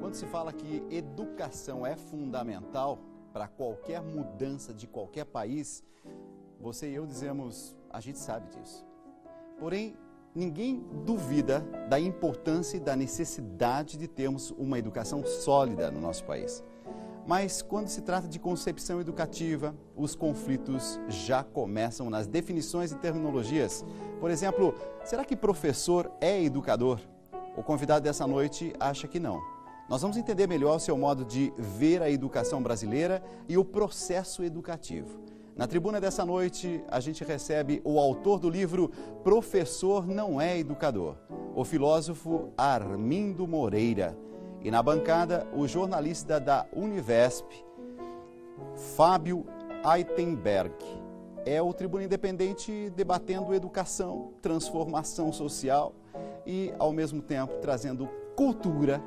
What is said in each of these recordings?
Quando se fala que educação é fundamental para qualquer mudança de qualquer país, você e eu dizemos, a gente sabe disso. Porém, ninguém duvida da importância e da necessidade de termos uma educação sólida no nosso país. Mas quando se trata de concepção educativa, os conflitos já começam nas definições e terminologias. Por exemplo, será que professor é educador? O convidado dessa noite acha que não. Nós vamos entender melhor o seu modo de ver a educação brasileira e o processo educativo. Na tribuna dessa noite, a gente recebe o autor do livro Professor Não é Educador, o filósofo Armindo Moreira. E na bancada, o jornalista da Univesp, Fábio Aitenberg. É o Tribuna Independente debatendo educação, transformação social e, ao mesmo tempo, trazendo cultura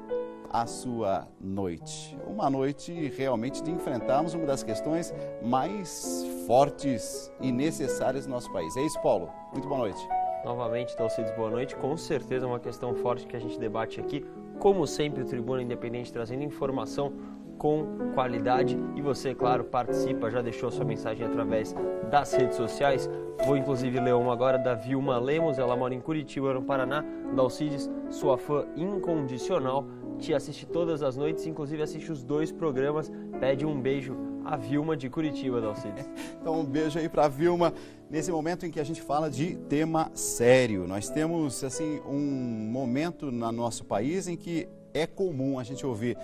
à sua noite. Uma noite realmente de enfrentarmos uma das questões mais fortes e necessárias do nosso país. É isso, Paulo. Muito boa noite. Novamente, Dalcides, boa noite. Com certeza é uma questão forte que a gente debate aqui. Como sempre, o Tribuna Independente trazendo informação com qualidade. E você, claro, participa, já deixou sua mensagem através das redes sociais. Vou inclusive ler uma agora da Vilma Lemos, ela mora em Curitiba, no Paraná. Dalcides, sua fã incondicional, te assiste todas as noites, inclusive assiste os 2 programas. Pede um beijo à Vilma de Curitiba, Dalcides. Então um beijo aí para a Vilma, nesse momento em que a gente fala de tema sério. Nós temos assim um momento no nosso país em que é comum a gente ouvir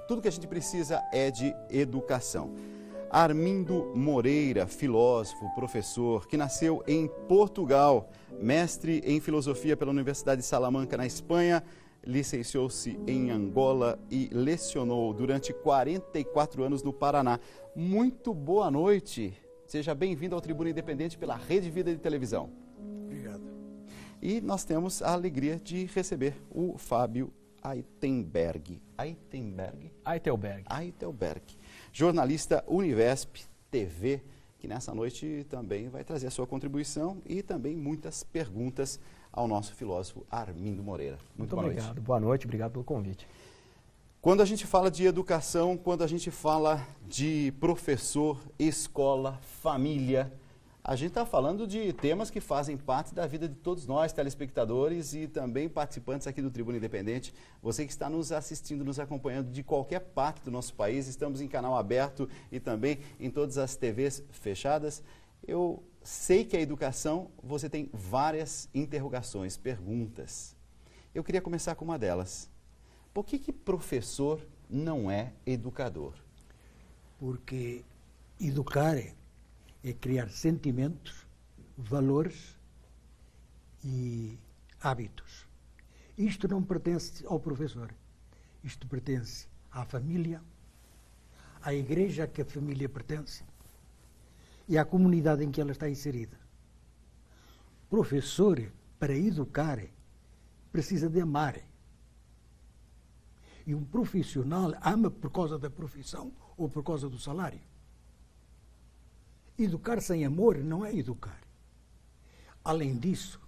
tudo que a gente precisa é de educação. Armindo Moreira, filósofo, professor, que nasceu em Portugal, mestre em filosofia pela Universidade de Salamanca, na Espanha, licenciou-se em Angola e lecionou durante 44 anos no Paraná. Muito boa noite. Seja bem-vindo ao Tribuna Independente pela Rede Vida de Televisão. Obrigado. E nós temos a alegria de receber o Fábio Aitenberg. Aitenberg. Jornalista Univesp TV, que nessa noite também vai trazer a sua contribuição e também muitas perguntas ao nosso filósofo Armindo Moreira. Muito obrigado. Boa noite, obrigado pelo convite. Quando a gente fala de educação, quando a gente fala de professor, escola, família, a gente está falando de temas que fazem parte da vida de todos nós, telespectadores e também participantes aqui do Tribuna Independente. Você que está nos assistindo, nos acompanhando de qualquer parte do nosso país, estamos em canal aberto e também em todas as TVs fechadas. Eu sei que a educação, você tem várias interrogações, perguntas. Eu queria começar com uma delas. Por que professor não é educador? Porque educar é criar sentimentos, valores e hábitos. Isto não pertence ao professor. Isto pertence à família, à igreja a que a família pertence e à comunidade em que ela está inserida. Professor, para educar, precisa de amar. E um profissional ama por causa da profissão ou por causa do salário. Educar sem amor não é educar. Além disso,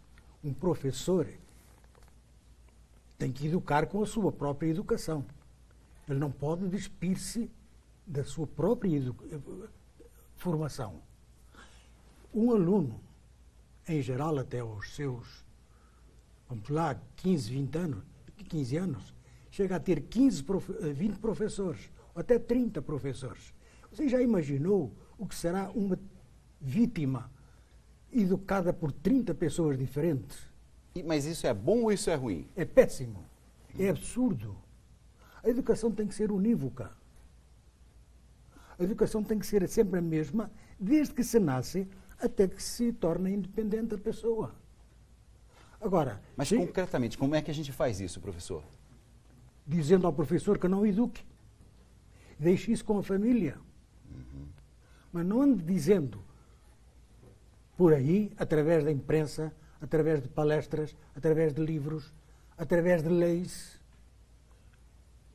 um professor tem que educar com a sua própria educação. Ele não pode despir-se da sua própria formação. Um aluno, em geral até aos seus, vamos lá, 15 anos, chega a ter 20 professores, ou até 30 professores. Você já imaginou o que será uma vítima educada por 30 pessoas diferentes? Mas isso é bom ou isso é ruim? É péssimo, é absurdo. A educação tem que ser unívoca. A educação tem que ser sempre a mesma, desde que se nasce até que se torna independente a pessoa. Agora, mas concretamente, como é que a gente faz isso, professor? Dizendo ao professor que não eduque. Deixe isso com a família. Mas não ande dizendo por aí, através da imprensa, através de palestras, através de livros, através de leis.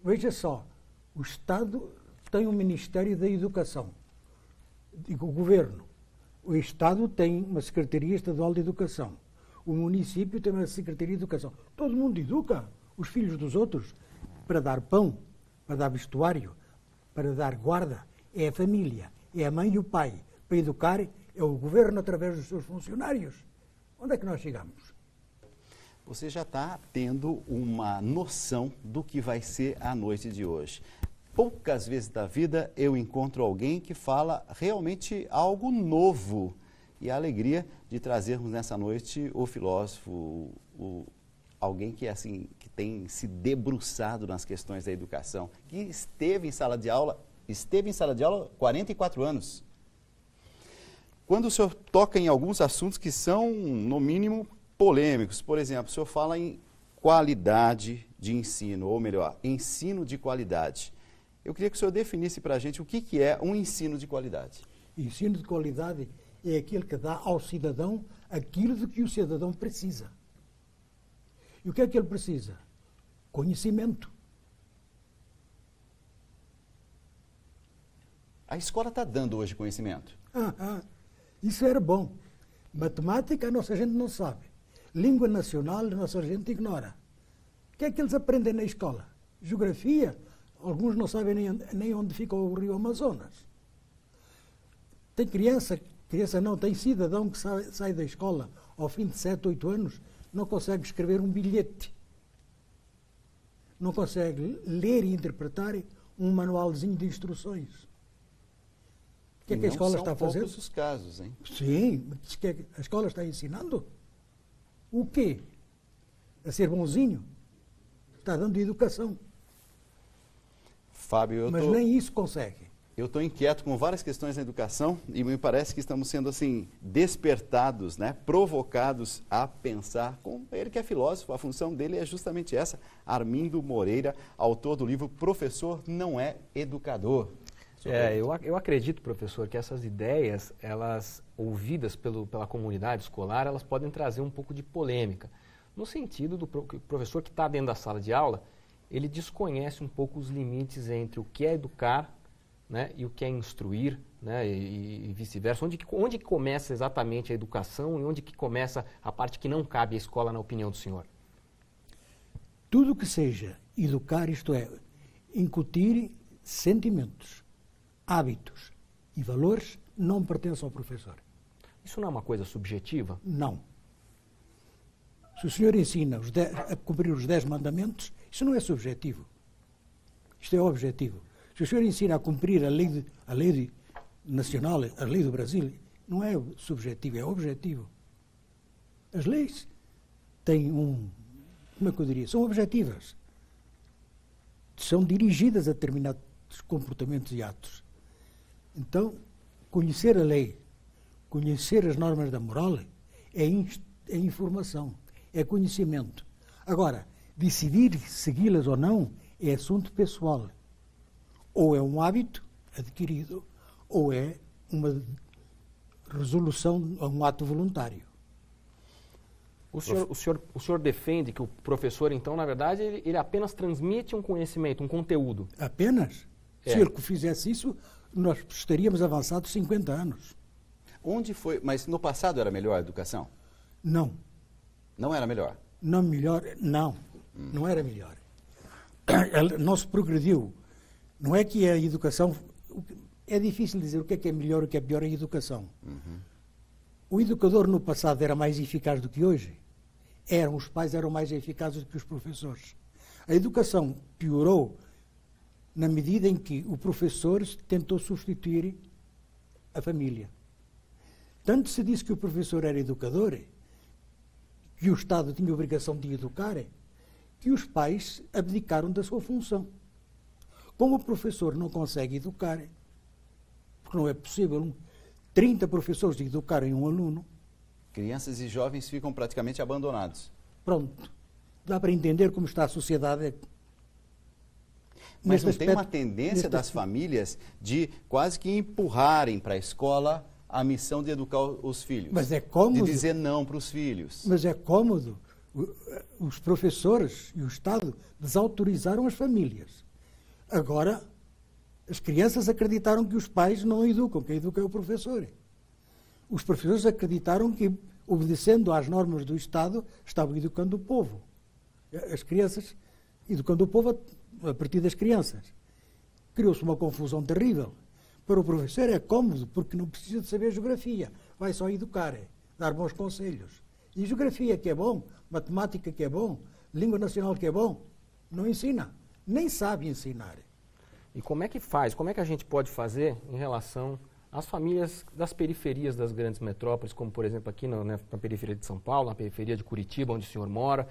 Veja só, o Estado tem um Ministério da Educação. Digo, o Governo. O Estado tem uma Secretaria Estadual de Educação. O município tem uma Secretaria de Educação. Todo mundo educa os filhos dos outros para dar pão, para dar vestuário, para dar guarda, é a família, é a mãe e o pai. Para educar, é o governo através dos seus funcionários. Onde é que nós chegamos? Você já está tendo uma noção do que vai ser a noite de hoje. Poucas vezes da vida eu encontro alguém que fala realmente algo novo. E a alegria de trazermos nessa noite o filósofo, alguém que, assim, que tem se debruçado nas questões da educação, que esteve em sala de aula 44 anos. Quando o senhor toca em alguns assuntos que são, no mínimo, polêmicos, por exemplo, o senhor fala em qualidade de ensino, ou melhor, ensino de qualidade. Eu queria que o senhor definisse para a gente o que é um ensino de qualidade. Ensino de qualidade é aquele que dá ao cidadão aquilo de que o cidadão precisa. E o que é que ele precisa? Conhecimento. A escola está dando hoje conhecimento? Isso era bom. Matemática a nossa gente não sabe. Língua nacional a nossa gente ignora. O que é que eles aprendem na escola? Geografia? Alguns não sabem nem onde fica o rio Amazonas. Tem criança não, tem cidadão que sai da escola ao fim de 7, 8 anos, não consegue escrever um bilhete. Não consegue ler e interpretar um manualzinho de instruções. O que é que a escola está a fazer? Não são poucos os casos, hein? Sim, mas a escola está ensinando? O quê? A ser bonzinho? Está dando educação. Fábio, mas nem isso consegue. Eu estou inquieto com várias questões da educação e me parece que estamos sendo assim despertados, né, provocados a pensar com ele que é filósofo. A função dele é justamente essa. Armindo Moreira, autor do livro Professor Não é Educador. Eu acredito, professor, que essas ideias, elas ouvidas pela comunidade escolar, elas podem trazer um pouco de polêmica, no sentido do professor que está dentro da sala de aula, ele desconhece um pouco os limites entre o que é educar, né, e o que é instruir, né, e vice-versa. Onde que começa exatamente a educação e onde que começa a parte que não cabe à escola, na opinião do senhor? Tudo que seja educar, isto é, incutir sentimentos, hábitos e valores, não pertence ao professor. Isso não é uma coisa subjetiva? Não. Se o senhor ensina a cumprir os 10 mandamentos, isso não é subjetivo. Isto é objetivo. Se o senhor ensina a cumprir a lei nacional, a lei do Brasil, não é subjetivo, é objetivo. As leis têm como é que eu diria? São objetivas. São dirigidas a determinados comportamentos e atos. Então, conhecer a lei, conhecer as normas da moral, é informação, é conhecimento. Agora, decidir segui-las ou não é assunto pessoal. Ou é um hábito adquirido, ou é uma resolução, um ato voluntário. O senhor defende que o professor, então, na verdade, ele apenas transmite um conhecimento, um conteúdo? Apenas? Se ele fizesse isso, nós estaríamos avançados 50 anos. Onde foi? Mas no passado era melhor a educação? Não. Não era melhor? Não melhor, não. Não era melhor. Não se progrediu. Não é que a educação... É difícil dizer o que é melhor e o que é pior em educação. O educador no passado era mais eficaz do que hoje. Os pais eram mais eficazes do que os professores. A educação piorou na medida em que o professor tentou substituir a família. Tanto se disse que o professor era educador, que o Estado tinha a obrigação de educar, que os pais abdicaram da sua função. Como o professor não consegue educar, porque não é possível 30 professores educarem um aluno. Crianças e jovens ficam praticamente abandonados. Pronto. Dá para entender como está a sociedade. Mas não tem uma tendência das famílias de quase que empurrarem para a escola a missão de educar os filhos? Mas é cômodo. De dizer não para os filhos. Mas é cômodo. Os professores e o Estado desautorizaram as famílias. Agora, as crianças acreditaram que os pais não educam, quem educa é o professor. Os professores acreditaram que, obedecendo às normas do Estado, estavam educando o povo. As crianças, educando o povo a partir das crianças. criou-se uma confusão terrível. Para o professor é cômodo, porque não precisa de saber geografia. Vai só educar, dar bons conselhos. E geografia que é bom, matemática que é bom, língua nacional que é bom, não ensina. Nem sabe ensinar. E como é que faz? Como é que a gente pode fazer em relação às famílias das periferias das grandes metrópoles, como, por exemplo, aqui na periferia de São Paulo, na periferia de Curitiba, onde o senhor mora?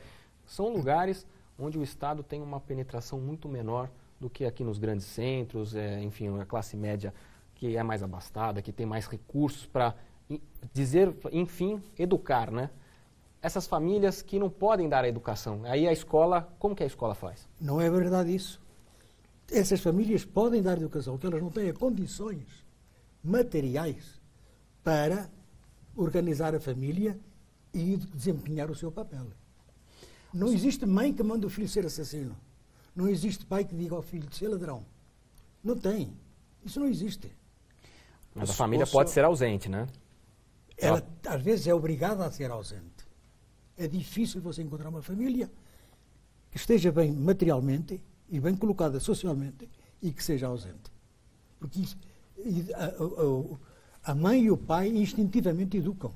São lugares onde o Estado tem uma penetração muito menor do que aqui nos grandes centros, enfim, a classe média que é mais abastada, que tem mais recursos para dizer, enfim, educar, né? Essas famílias que não podem dar a educação. Aí a escola, como que a escola faz? Não é verdade isso. Essas famílias podem dar educação, que elas não têm condições materiais para organizar a família e desempenhar o seu papel. Não existe mãe que manda o filho ser assassino. Não existe pai que diga ao filho de ser ladrão. Não tem. Isso não existe. Mas a família pode ser ausente, né? Ela, às vezes, é obrigada a ser ausente. É difícil você encontrar uma família que esteja bem materialmente e bem colocada socialmente e que seja ausente. Porque isso, a mãe e o pai instintivamente educam.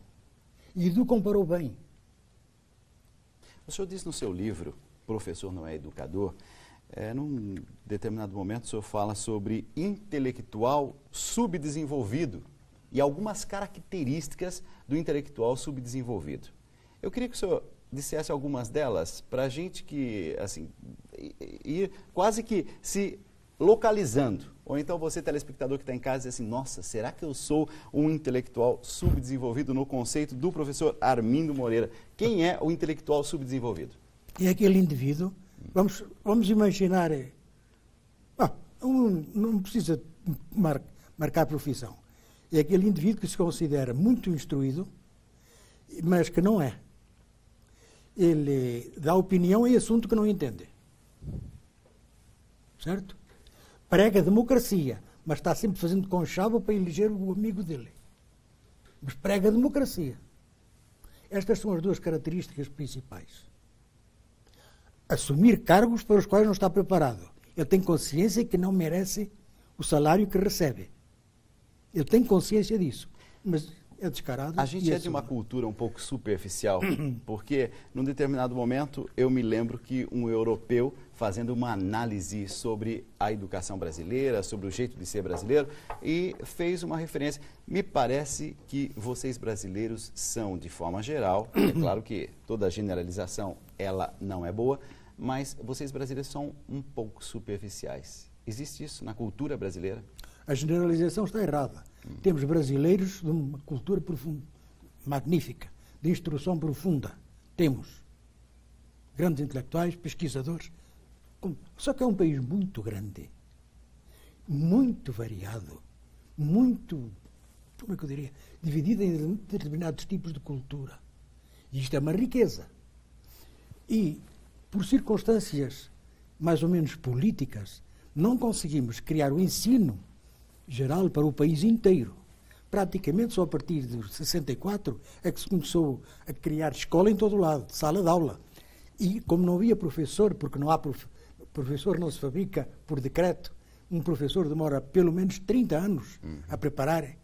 E educam para o bem. O senhor diz no seu livro, Professor Não é Educador, num determinado momento o senhor fala sobre intelectual subdesenvolvido e algumas características do intelectual subdesenvolvido. Eu queria que o senhor dissesse algumas delas para a gente que, assim, ir quase que se localizando. Ou então você, telespectador que está em casa, diz assim, nossa, será que eu sou um intelectual subdesenvolvido no conceito do professor Armindo Moreira? Quem é o intelectual subdesenvolvido? É aquele indivíduo, vamos imaginar, não precisa marcar profissão, é aquele indivíduo que se considera muito instruído, mas que não é. Ele dá opinião em assunto que não entende. Certo? Prega democracia, mas está sempre fazendo conchavo para eleger o amigo dele. Mas prega democracia. Estas são as duas características principais. Assumir cargos para os quais não está preparado. Ele tem consciência que não merece o salário que recebe. Ele tem consciência disso, mas é descarado. A gente é de uma cultura um pouco superficial, porque num determinado momento eu me lembro que um europeu, fazendo uma análise sobre a educação brasileira, sobre o jeito de ser brasileiro, e fez uma referência. Me parece que vocês brasileiros são, de forma geral, é claro que toda generalização ela não é boa, mas vocês brasileiros são um pouco superficiais. Existe isso na cultura brasileira? A generalização está errada. Temos brasileiros de uma cultura profunda, magnífica, de instrução profunda. Temos grandes intelectuais, pesquisadores. Só que é um país muito grande, muito variado, muito, como é que eu diria, dividido em determinados tipos de cultura. E isto é uma riqueza. E, por circunstâncias mais ou menos políticas, não conseguimos criar o ensino geral para o país inteiro. Praticamente só a partir de 64 é que se começou a criar escola em todo o lado, sala de aula. E como não havia professor, porque não há professor não se fabrica por decreto, um professor demora pelo menos 30 anos a preparar.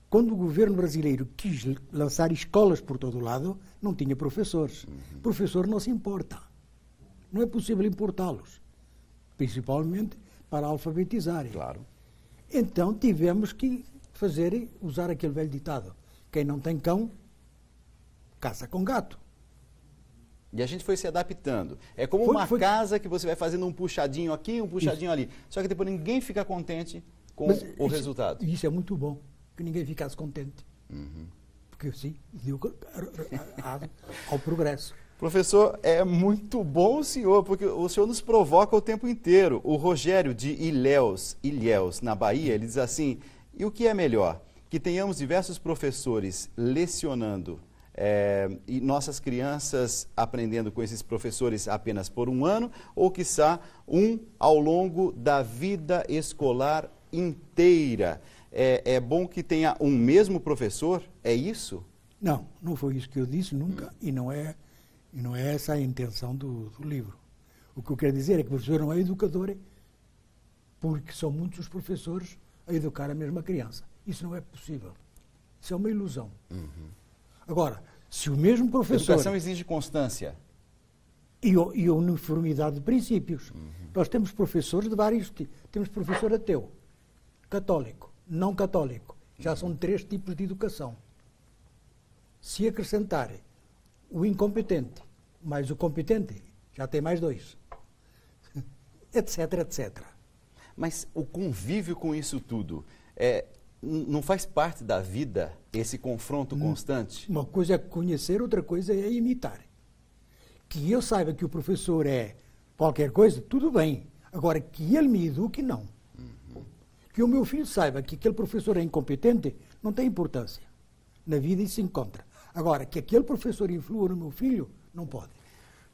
Quando o governo brasileiro quis lançar escolas por todo o lado, não tinha professores. Professor não se importa. Não é possível importá-los, principalmente para alfabetizarem. Claro. Então tivemos que usar aquele velho ditado: quem não tem cão, caça com gato. E a gente foi se adaptando. É como uma casa que você vai fazendo um puxadinho aqui, um puxadinho ali. Só que depois ninguém fica contente com o resultado. Isso é muito bom, que ninguém ficasse contente. Porque assim, deu ao progresso. Professor, é muito bom o senhor, porque o senhor nos provoca o tempo inteiro. O Rogério de Ilhéus, na Bahia, ele diz assim, e o que é melhor? Que tenhamos diversos professores lecionando e nossas crianças aprendendo com esses professores apenas por um ano, ou quiçá ao longo da vida escolar inteira. É bom que tenha um mesmo professor? É isso? Não, não foi isso que eu disse nunca, e não é essa a intenção do livro. O que eu quero dizer é que o professor não é educador porque são muitos os professores a educar a mesma criança. Isso não é possível. Isso é uma ilusão. Agora, se o mesmo A professor... educação exige constância. E a uniformidade de princípios. Nós temos professores de vários tipos. Temos professor ateu, católico, não católico. Já são 3 tipos de educação. Se acrescentarem o incompetente mais o competente, já tem mais 2. Etc, etc. Mas o convívio com isso tudo não faz parte da vida, esse confronto constante? Uma coisa é conhecer, outra coisa é imitar. Que eu saiba que o professor é qualquer coisa, tudo bem. Agora, que ele me eduque, não. Que o meu filho saiba que aquele professor é incompetente, não tem importância. Na vida isso se encontra. Agora, que aquele professor influa no meu filho, não pode.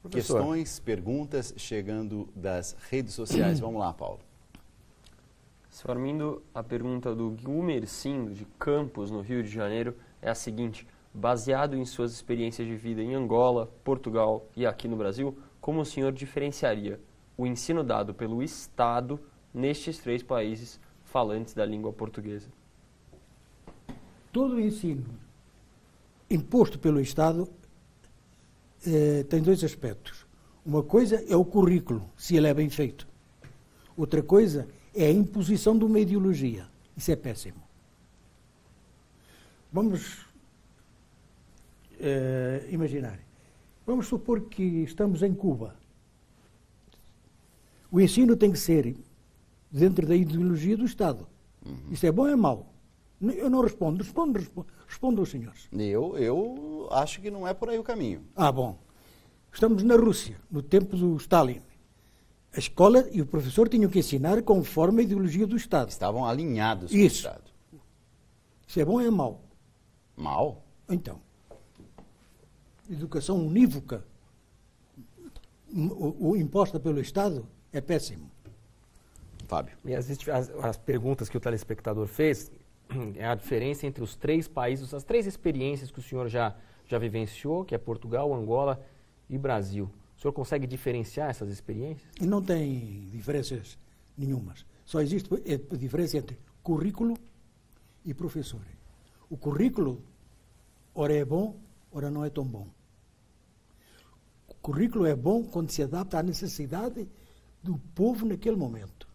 Professor. Questões, perguntas chegando das redes sociais. Vamos lá, Paulo. Sr. Armindo, a pergunta do Gumercindo, de Campos, no Rio de Janeiro, é a seguinte: baseado em suas experiências de vida em Angola, Portugal e aqui no Brasil, como o senhor diferenciaria o ensino dado pelo Estado nestes 3 países falantes da língua portuguesa? Todo o ensino imposto pelo Estado tem 2 aspectos. Uma coisa é o currículo, se ele é bem feito. Outra coisa é a imposição de uma ideologia. Isso é péssimo. Vamos imaginar. Vamos supor que estamos em Cuba. O ensino tem que ser dentro da ideologia do Estado. Isso é bom ou é mau? Eu não respondo. Respondo aos senhores. Eu acho que não é por aí o caminho. Ah, bom. Estamos na Rússia, no tempo do Stalin. A escola e o professor tinham que ensinar conforme a ideologia do Estado. Estavam alinhados com Isso. o Estado. Isso é bom ou é mau? Mal? Então, educação unívoca, o imposta pelo Estado, é péssimo. Fábio. E as perguntas que o telespectador fez é a diferença entre os 3 países, as 3 experiências que o senhor já vivenciou, que é Portugal, Angola e Brasil. O senhor consegue diferenciar essas experiências? E não tem diferenças nenhumas. Só existe a diferença entre currículo e professor. O currículo, ora é bom, ora não é tão bom. O currículo é bom quando se adapta à necessidade do povo naquele momento.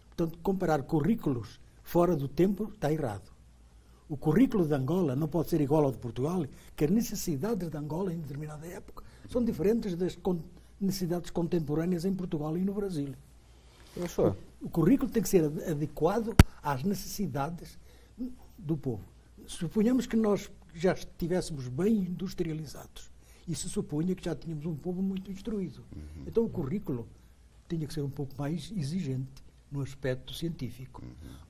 Portanto, comparar currículos fora do tempo está errado. O currículo de Angola não pode ser igual ao de Portugal, que as necessidades de Angola em determinada época são diferentes das necessidades contemporâneas em Portugal e no Brasil. Professor. O currículo tem que ser adequado às necessidades do povo. Suponhamos que nós já estivéssemos bem industrializados. Isso supunha que já tínhamos um povo muito instruído. Então o currículo tinha que ser um pouco mais exigente no aspecto científico.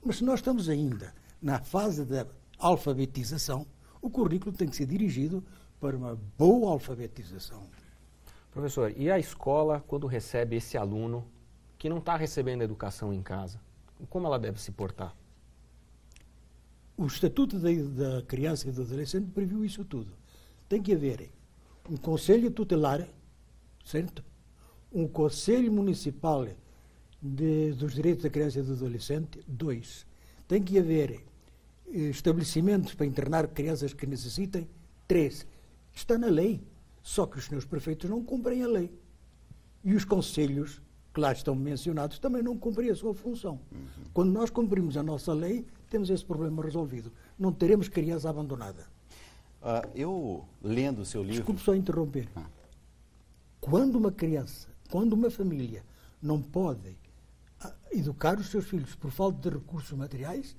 Mas se nós estamos ainda na fase da alfabetização, o currículo tem que ser dirigido para uma boa alfabetização. Professor, e a escola, quando recebe esse aluno que não está recebendo educação em casa, como ela deve se portar? O Estatuto da Criança e do Adolescente previu isso tudo. Tem que haver um Conselho Tutelar, certo? Um Conselho Municipal dos Direitos da Criança e do Adolescente, 2. Tem que haver estabelecimentos para internar crianças que necessitem, 3. Está na lei, só que os senhores prefeitos não cumprem a lei. E os conselhos, que lá estão mencionados, também não cumprem a sua função. Quando nós cumprimos a nossa lei, temos esse problema resolvido. Não teremos criança abandonada. Eu, lendo o seu livro... Desculpe só interromper. Quando uma criança, quando uma família não pode educar os seus filhos por falta de recursos materiais,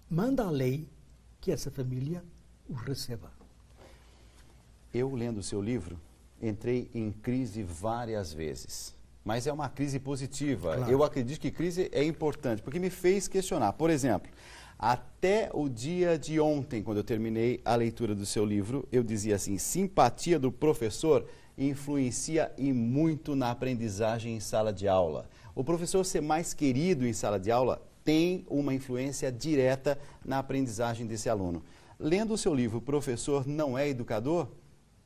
manda a lei que essa família os receba. Eu, lendo o seu livro, entrei em crise várias vezes. Mas é uma crise positiva. Claro. Eu acredito que crise é importante, porque me fez questionar. Por exemplo, até o dia de ontem, quando eu terminei a leitura do seu livro, eu dizia assim: simpatia do professor influencia e muito na aprendizagem em sala de aula. O professor ser mais querido em sala de aula tem uma influência direta na aprendizagem desse aluno. Lendo o seu livro, O Professor Não é Educador,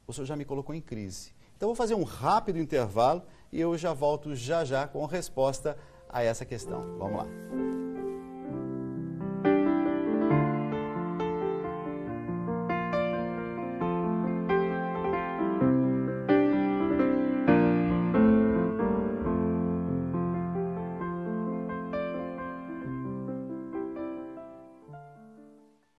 o senhor já me colocou em crise. Então, vou fazer um rápido intervalo e eu já volto já com resposta a essa questão. Vamos lá.